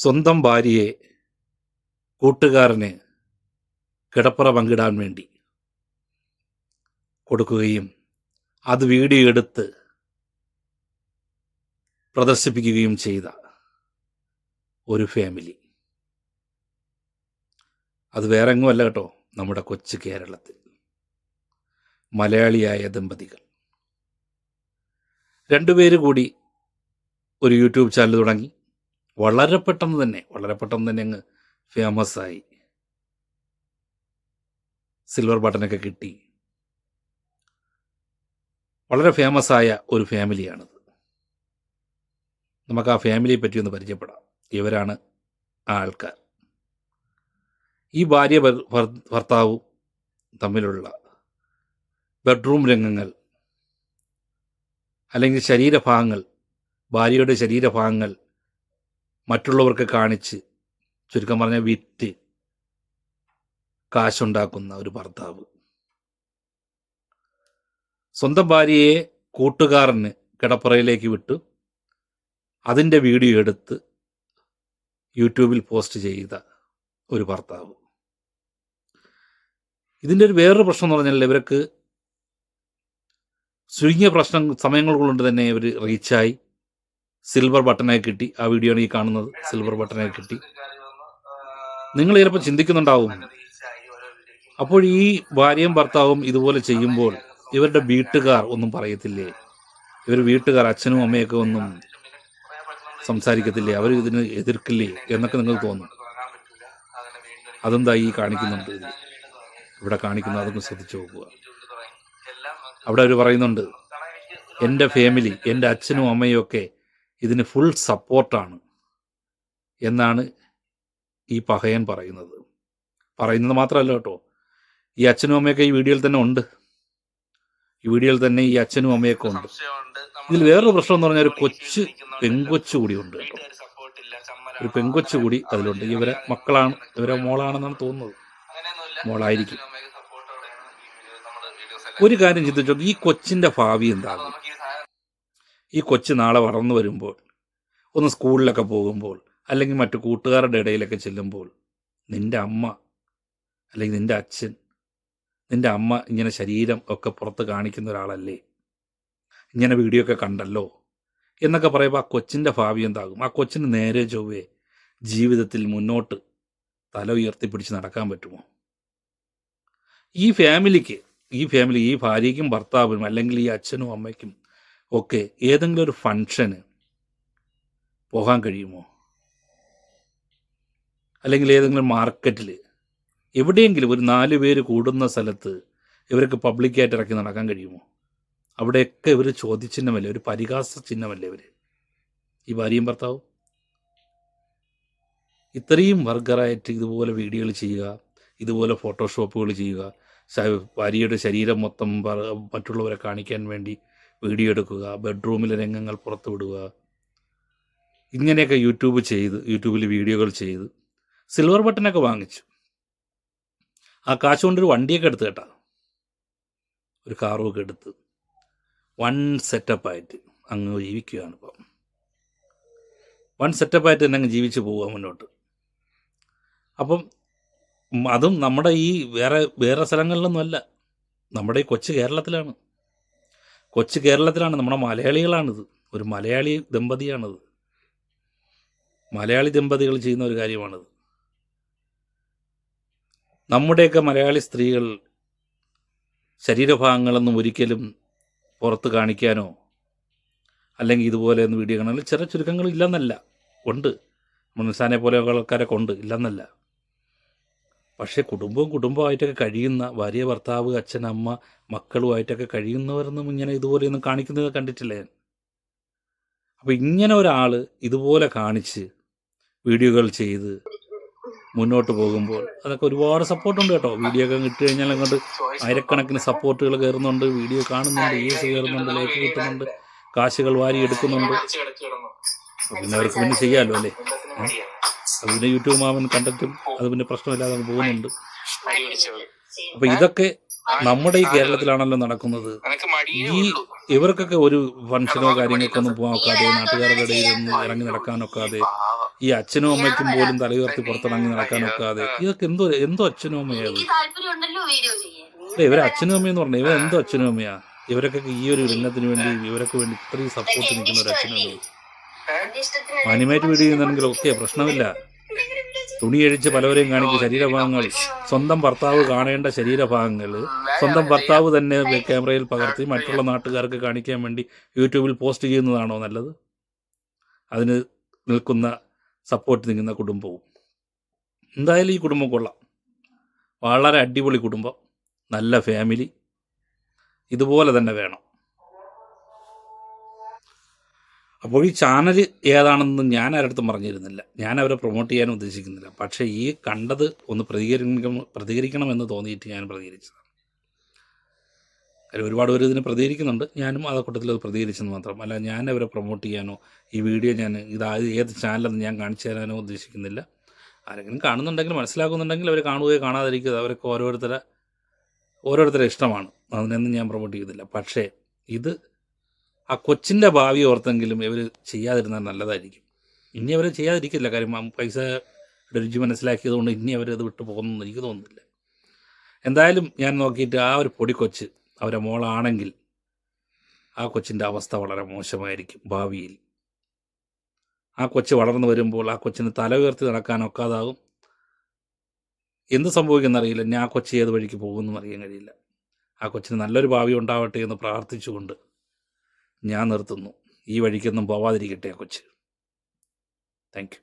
സ്വന്തം ഭാര്യയെ കൂട്ടുകാരന് കിടപ്പറ പങ്കിടാൻ വേണ്ടി കൊടുക്കുകയും അത് വീഡിയോ എടുത്ത് പ്രദർശിപ്പിക്കുകയും ചെയ്ത ഒരു ഫാമിലി. അത് വേറെ എങ്ങുമല്ല കേട്ടോ, നമ്മുടെ കൊച്ചു കേരളത്തിൽ മലയാളിയായ ദമ്പതികൾ രണ്ടുപേര് കൂടി ഒരു യൂട്യൂബ് ചാനൽ തുടങ്ങി. വളരെ പെട്ടെന്ന് തന്നെ അങ്ങ് ഫേമസായി, സിൽവർ ബട്ടനൊക്കെ കിട്ടി. വളരെ ഫേമസായ ഒരു ഫാമിലിയാണിത്. നമുക്ക് ആ ഫാമിലിയെ പറ്റി ഒന്ന് പരിചയപ്പെടാം. ഇവരാണ് ആ ആൾക്കാർ. ഈ ഭാര്യ ഭർത്താവും തമ്മിലുള്ള ബെഡ്റൂം രംഗങ്ങൾ, അല്ലെങ്കിൽ ശരീരഭാഗങ്ങൾ, ഭാര്യയുടെ ശരീരഭാഗങ്ങൾ മറ്റുള്ളവർക്ക് കാണിച്ച്, ചുരുക്കം പറഞ്ഞാൽ വിറ്റ് കാശുണ്ടാക്കുന്ന ഒരു ഭർത്താവ്. സ്വന്തം ഭാര്യയെ കൂട്ടുകാരന് കിടപ്പറയിലേക്ക് വിട്ട് അതിൻ്റെ വീഡിയോ എടുത്ത് യൂട്യൂബിൽ പോസ്റ്റ് ചെയ്ത ഒരു ഭർത്താവ്. ഇതിൻ്റെ ഒരു വേറൊരു പ്രശ്നം എന്ന് പറഞ്ഞാൽ, ഇവർക്ക് ചുരുങ്ങിയ സമയങ്ങൾ കൊണ്ട് തന്നെ ഇവർ റീച്ചായി സിൽവർ ബട്ടനായി കിട്ടി. ആ വീഡിയോ ആണ് ഈ കാണുന്നത്, സിൽവർ ബട്ടനായി കിട്ടി. നിങ്ങൾ ചിലപ്പോൾ ചിന്തിക്കുന്നുണ്ടാവും, അപ്പോൾ ഈ ഭാര്യയും ഭർത്താവും ഇതുപോലെ ചെയ്യുമ്പോൾ ഇവരുടെ വീട്ടുകാർ ഒന്നും പറയത്തില്ലേ? ഇവർ വീട്ടുകാർ, അച്ഛനും അമ്മയൊക്കെ ഒന്നും സംസാരിക്കത്തില്ലേ? അവർ ഇതിന് എതിർക്കില്ലേ എന്നൊക്കെ നിങ്ങൾക്ക് തോന്നും. അതെന്താ ഈ കാണിക്കുന്നുണ്ട്, ഇവിടെ കാണിക്കുന്നത്? അതൊന്ന് ശ്രദ്ധിച്ചു നോക്കുക. അവിടെ അവർ പറയുന്നുണ്ട്, എൻ്റെ ഫാമിലി, എൻ്റെ അച്ഛനും അമ്മയും ഒക്കെ ഇതിന് ഫുൾ സപ്പോർട്ടാണ് എന്നാണ് ഈ പഹയൻ പറയുന്നത് മാത്രമല്ല കേട്ടോ, ഈ അച്ഛനും അമ്മയൊക്കെ ഈ വീഡിയോയിൽ തന്നെ ഉണ്ട്. ഈ വീഡിയോയിൽ തന്നെ ഈ അച്ഛനും അമ്മയൊക്കെ ഉണ്ട്. ഇതിൽ വേറൊരു പ്രശ്നം എന്ന് പറഞ്ഞാൽ, ഒരു പെങ്കൊച്ചു കൂടി ഉണ്ട് കേട്ടോ. ഒരു പെങ്കൊച്ചു കൂടി അതിലുണ്ട്. ഇവരെ മക്കളാണ്, ഇവരെ മോളാണെന്നാണ് തോന്നുന്നത്, മോളായിരിക്കും. ഒരു കാര്യം ചിന്തിച്ചോ, ഈ കൊച്ചിൻ്റെ ഭാവി എന്താകും? ഈ കൊച്ച് നാളെ വളർന്നു വരുമ്പോൾ, ഒന്ന് സ്കൂളിലൊക്കെ പോകുമ്പോൾ, അല്ലെങ്കിൽ മറ്റു കൂട്ടുകാരുടെ ഇടയിലൊക്കെ ചെല്ലുമ്പോൾ, നിൻ്റെ അമ്മ അല്ലെങ്കിൽ നിൻ്റെ അച്ഛൻ, നിൻ്റെ അമ്മ ഇങ്ങനെ ശരീരം ഒക്കെ പുറത്ത് കാണിക്കുന്ന ഒരാളല്ലേ, ഇങ്ങനെ വീഡിയോ ഒക്കെ കണ്ടല്ലോ എന്നൊക്കെ പറയുമ്പോൾ ആ കൊച്ചിൻ്റെ ഭാവി എന്താകും? ആ കൊച്ചിന് നേരെ ചൊവ്വേ ജീവിതത്തിൽ മുന്നോട്ട് തല ഉയർത്തിപ്പിടിച്ച് നടക്കാൻ പറ്റുമോ? ഈ ഫാമിലിക്ക്, ഈ ഭാര്യയ്ക്കും ഭർത്താവിനും, അല്ലെങ്കിൽ ഈ അച്ഛനും അമ്മയ്ക്കും ഒക്കെ ഏതെങ്കിലും ഒരു ഫംഗ്ഷന് പോകാൻ കഴിയുമോ? അല്ലെങ്കിൽ ഏതെങ്കിലും മാർക്കറ്റിൽ എവിടെയെങ്കിലും ഒരു 4 പേര് കൂടുന്ന സ്ഥലത്ത് ഇവർക്ക് പബ്ലിക്കായിട്ട് ഇറക്കി നടക്കാൻ കഴിയുമോ? അവിടെയൊക്കെ ഇവർ ചോദ്യചിഹ്നമല്ലേ, ഒരു പരിഹാസ ചിഹ്നമല്ലേ ഇവർ, ഈ ഭാര്യയും ഭർത്താവും? ഇത്രയും വർഗറായിട്ട് ഇതുപോലെ വീഡിയോകൾ ചെയ്യുക, ഇതുപോലെ ഫോട്ടോഷോപ്പുകൾ ചെയ്യുക, ഭാര്യയുടെ ശരീരം മൊത്തം മറ്റുള്ളവരെ കാണിക്കാൻ വേണ്ടി വീഡിയോ എടുക്കുക, ബെഡ്റൂമിലെ രംഗങ്ങൾ പുറത്തു വിടുക, ഇങ്ങനെയൊക്കെ യൂട്യൂബിൽ വീഡിയോകൾ ചെയ്ത് സിൽവർ ബട്ടനൊക്കെ വാങ്ങിച്ചു. ആ കാശ് കൊണ്ടൊരു വണ്ടിയൊക്കെ എടുത്ത് കേട്ടാ, ഒരു കാറുമൊക്കെ എടുത്ത് വൺ സെറ്റപ്പായിട്ട് അങ്ങ് ജീവിക്കുകയാണ് ഇപ്പം. വൺ സെറ്റപ്പായിട്ട് തന്നെ അങ്ങ് ജീവിച്ച് പോവുക മുന്നോട്ട്. അപ്പം അതും നമ്മുടെ ഈ വേറെ സ്ഥലങ്ങളിലൊന്നുമല്ല, നമ്മുടെ ഈ കൊച്ചു കേരളത്തിലാണ്, നമ്മുടെ മലയാളികളാണിത്. ഒരു മലയാളി ദമ്പതിയാണിത്, മലയാളി ദമ്പതികൾ ചെയ്യുന്ന ഒരു കാര്യമാണിത്. നമ്മുടെയൊക്കെ മലയാളി സ്ത്രീകൾ ശരീരഭാഗങ്ങളൊന്നും ഒരിക്കലും പുറത്ത് കാണിക്കാനോ അല്ലെങ്കിൽ ഇതുപോലെ ഒന്ന് വീഡിയോ കാണാനോ ചെറിയ ചുരുക്കങ്ങൾ ഇല്ലെന്നല്ല, ഉണ്ട്. മുൻസാനെ പോലെയുള്ള ആൾക്കാരൊക്കെ ഉണ്ട്, ഇല്ലെന്നല്ല. പക്ഷേ കുടുംബമായിട്ടൊക്കെ കഴിയുന്ന, ഭാര്യ ഭർത്താവ് അച്ഛൻ അമ്മ മക്കളുമായിട്ടൊക്കെ കഴിയുന്നവരൊന്നും ഇങ്ങനെ ഇതുപോലെയൊന്നും കാണിക്കുന്നത് കണ്ടിട്ടില്ല ഞാൻ. അപ്പോൾ ഇങ്ങനെ ഒരാൾ ഇതുപോലെ കാണിച്ച് വീഡിയോകൾ ചെയ്ത് മുന്നോട്ട് പോകുമ്പോൾ അതൊക്കെ ഒരുപാട് സപ്പോർട്ടുണ്ട് കേട്ടോ. വീഡിയോ ഒക്കെ ഇട്ട് കഴിഞ്ഞാൽ അങ്ങോട്ട് ആയിരക്കണക്കിന് സപ്പോർട്ടുകൾ കയറുന്നുണ്ട്, വീഡിയോ കാണുന്നുണ്ട്, വ്യൂസ് കയറുന്നുണ്ട്, ലൈക്ക് കിട്ടുന്നുണ്ട്, കാശുകൾ വാരി എടുക്കുന്നുണ്ട്. പിന്നെ അവർക്ക് പിന്നെ ചെയ്യാമല്ലോ അല്ലേ? അത് പിന്നെ യൂട്യൂബ് മാമൻ കണ്ടന്റും അത് പിന്നെ പ്രശ്നമില്ലാതെ പോകുന്നുണ്ട്. അപ്പോൾ ഇതൊക്കെ നമ്മുടെ ഈ കേരളത്തിലാണല്ലോ നടക്കുന്നത്. ഇവർക്കൊക്കെ ഒരു ഫംഗ്ഷനോ കാര്യങ്ങൾക്കൊന്നും പോകാൻ ഒക്കാതെ, നാട്ടുകാരുടെ ഇടയിൽ ഒന്നും ഇറങ്ങി നടക്കാനൊക്കാതെ, ഈ അച്ഛനും അമ്മയ്ക്കും പോലും തലയുയർത്തി പുറത്തിറങ്ങി നടക്കാനൊക്കാതെ ഇതൊക്കെ എന്തോ അച്ഛനും അമ്മയത്? ഇവരെ അച്ഛനും അമ്മയെന്ന് പറഞ്ഞാൽ ഇവരെന്തോ അച്ഛനും അമ്മയാ? ഇവരൊക്കെ ഈ ഒരു രംഗത്തിന് വേണ്ടി ഇവരൊക്കെ വേണ്ടി ഇത്രയും സപ്പോർട്ട് നിൽക്കുന്ന ഒരു അച്ഛനും അമ്മയും. മാന്യമായിട്ട് വീഡിയോ ചെയ്യുന്നുണ്ടെങ്കിൽ ഓക്കെ, പ്രശ്നമില്ല. തുണിയഴിച്ച് പലവരെയും കാണിക്കുന്ന ശരീരഭാഗങ്ങൾ, സ്വന്തം ഭർത്താവ് കാണേണ്ട ശരീരഭാഗങ്ങൾ സ്വന്തം ഭർത്താവ് തന്നെ ക്യാമറയിൽ പകർത്തി മറ്റുള്ള നാട്ടുകാർക്ക് കാണിക്കാൻ വേണ്ടി യൂട്യൂബിൽ പോസ്റ്റ് ചെയ്യുന്നതാണോ നല്ലത്? അതിന് നിൽക്കുന്ന സപ്പോർട്ട് നിൽക്കുന്ന കുടുംബവും. എന്തായാലും ഈ കുടുംബം കൊള്ളാം, വളരെ അടിപൊളി കുടുംബം, നല്ല ഫാമിലി, ഇതുപോലെ തന്നെ വേണം. അപ്പോൾ ഈ ചാനൽ ഏതാണെന്ന് ഞാൻ ആരടുത്തും പറഞ്ഞിരുന്നില്ല, ഞാൻ അവരെ പ്രൊമോട്ട് ചെയ്യാനും ഉദ്ദേശിക്കുന്നില്ല. പക്ഷേ ഈ കണ്ടത് ഒന്ന് പ്രതികരിക്കണമെന്ന് തോന്നിയിട്ട് ഞാൻ പ്രതികരിച്ചതാണ്. അതിൽ ഒരുപാട് പേര് ഇതിന് പ്രതികരിക്കുന്നുണ്ട്, ഞാനും ആ കൂട്ടത്തിൽ അത് പ്രതികരിച്ചെന്ന് മാത്രം. അല്ല, ഞാൻ അവരെ പ്രൊമോട്ട് ചെയ്യാനോ ഈ വീഡിയോ ഞാൻ ഏത് ചാനലെന്ന് ഞാൻ കാണിച്ചു തരാനോ ഉദ്ദേശിക്കുന്നില്ല. ആരെങ്കിലും കാണുന്നുണ്ടെങ്കിൽ, മനസ്സിലാക്കുന്നുണ്ടെങ്കിൽ അവർ കാണുകയോ കാണാതിരിക്കുക, അവരൊക്കെ ഓരോരുത്തരെ ഇഷ്ടമാണ്, അതിനൊന്നും ഞാൻ പ്രൊമോട്ട് ചെയ്യുന്നില്ല. പക്ഷേ ഇത് ആ കൊച്ചിൻ്റെ ഭാവി ഓർത്തെങ്കിലും ഇവർ ചെയ്യാതിരുന്നാൽ നല്ലതായിരിക്കും. ഇനി അവർ ചെയ്യാതിരിക്കില്ല, കാര്യം പൈസയുടെ രുചി മനസ്സിലാക്കിയതുകൊണ്ട് ഇനി അവരത് വിട്ടു പോകുമെന്ന് എനിക്ക് തോന്നുന്നില്ല. എന്തായാലും ഞാൻ നോക്കിയിട്ട് ആ ഒരു പൊടിക്കൊച്ച് അവരെ മോളാണെങ്കിൽ ആ കൊച്ചിൻ്റെ അവസ്ഥ വളരെ മോശമായിരിക്കും ഭാവിയിൽ. ആ കൊച്ച് വളർന്നു വരുമ്പോൾ ആ കൊച്ചിന് തല ഉയർത്തി നടക്കാനൊക്കാതാകും. എന്ത് സംഭവിക്കുമെന്നറിയില്ല, ഞാൻ ആ കൊച്ച് ഏത് വഴിക്ക് പോകുമെന്നും അറിയാൻ കഴിയില്ല. ആ കൊച്ചിന് നല്ലൊരു ഭാവി ഉണ്ടാവട്ടെ എന്ന് പ്രാർത്ഥിച്ചുകൊണ്ട് ഞാൻ നിർത്തുന്നു. ഈ വഴിക്കൊന്നും പോവാതിരിക്കട്ടെ ആ കൊച്ച്. Thank you.